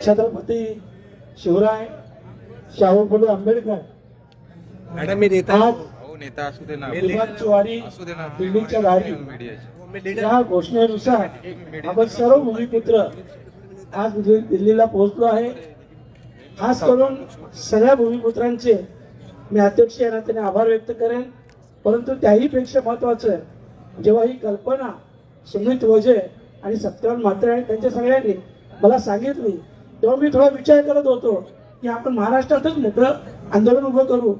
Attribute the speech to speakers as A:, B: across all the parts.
A: Chhatrapati Shivray Shahu Phule Ambedkar
B: madam मी नेता
C: नेता असू दे ना,
A: विभागची वारी
C: असू दे ना,
A: दिल्लीच्या दारी
C: मीडियाची.
A: या घोषणेनुसार आपण सर्व भूमिपुत्र आज दिल्लीला पोहोचलो आहे. खास करून सगळ्या भूमिपुत्रांचे मी अध्यक्ष या नात्याने आभार व्यक्त करेन. परंतु त्याही पेक्षा महत्वाचं जेव्हा ही कल्पना सुमित वजे आणि सत्यवान म्हात्रे आणि त्यांच्या सगळ्यांनी मला सांगितली तेव्हा मी थोडा विचार करत होतो की आपण महाराष्ट्रातच मोठं आंदोलन उभं करू.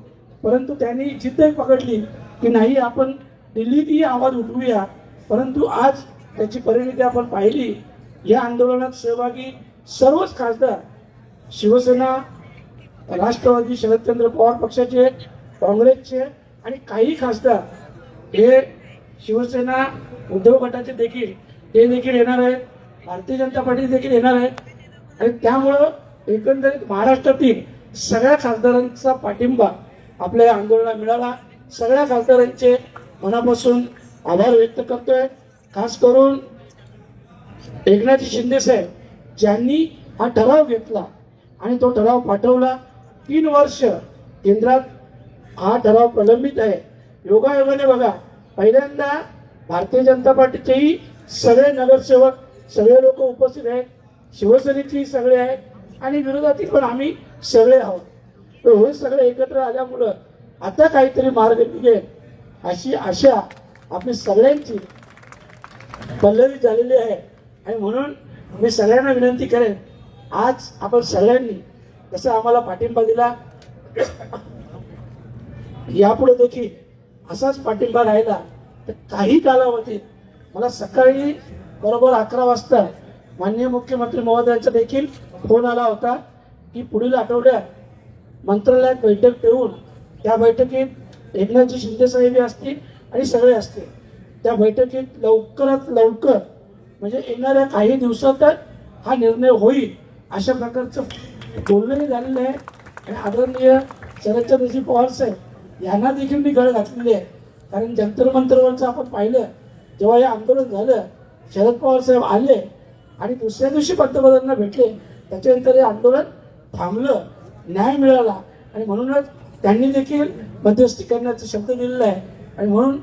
A: परंतु त्यांनी जिद्द पकडली की नाही, आपण दिल्लीतही आवाज उठवूया. परंतु आज त्याची परिणती आपण पाहिली. या आंदोलनात सहभागी सर्वच खासदार, शिवसेना, राष्ट्रवादी, शरदचंद्र पवार पक्षाचे, काँग्रेसचे आणि काही खासदार हे शिवसेना उद्धव गटाचे देखील ते देखील येणार आहेत. भारतीय जनता पार्टी देखील येणार आहे. आणि त्यामुळं एकंदरीत महाराष्ट्रातील सगळ्या खासदारांचा पाठिंबा आपल्या या आंदोलनाला मिळाला. सगळ्या खासदारांचे मनापासून आभार व्यक्त करतोय. खास करून एकनाथ शिंदे साहेब ज्यांनी हा ठराव घेतला आणि तो ठराव पाठवला. 3 वर्ष केंद्रात हा ठराव प्रलंबित आहे. योगायोगाने बघा, पहिल्यांदा भारतीय जनता पार्टीचेही सगळे नगरसेवक, सगळे लोक उपस्थित आहेत. शिवसेनेची सगळे आहेत आणि विरोधातील पण आम्ही सगळे आहोत. तर हे सगळे एकत्र आल्यामुळं आता काहीतरी मार्ग निघेल अशी आशा आपली सगळ्यांची पल्लवी झालेली आहे. आणि म्हणून मी सगळ्यांना विनंती करेन, आज आपण सगळ्यांनी जसं आम्हाला पाठिंबा दिला, यापुढे देखील असाच पाठिंबा राहिला तर काही कालावधीत मला सकाळी बरोबर 11 वाजता माननीय मुख्यमंत्री महोदयांचा देखील फोन आला होता की पुढील आठवड्यात मंत्रालयात बैठक ठेवून त्या बैठकीत एकनाथजी शिंदे साहेब असतील आणि सगळे असतील. त्या बैठकीत लवकरात लवकर म्हणजे येणाऱ्या काही दिवसातच हा निर्णय होईल अशा प्रकारचं बोलणंही झालेलं आहे. आणि आदरणीय शरदचंद्रजी पवार साहेब यांना देखील मी गळ घातलेली आहे. कारण जंतर मंतरवरचं आपण पाहिलं, जेव्हा हे आंदोलन झालं, शरद पवार साहेब आले आणि दुसऱ्या दिवशी पंतप्रधानांना भेटले. त्याच्यानंतर हे आंदोलन थांबलं, न्याय मिळाला आणि म्हणूनच त्यांनी देखील मध्यस्थी करण्याचा शब्द दिलेला आहे. आणि म्हणून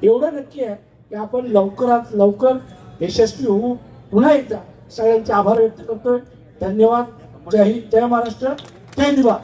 A: एवढं नक्की आहे की आपण लवकरात लवकर यशस्वी होऊ. पुन्हा एकदा सगळ्यांचे आभार व्यक्त करतोय. धन्यवाद. जय हिंद, जय महाराष्ट्र, जय दिवा.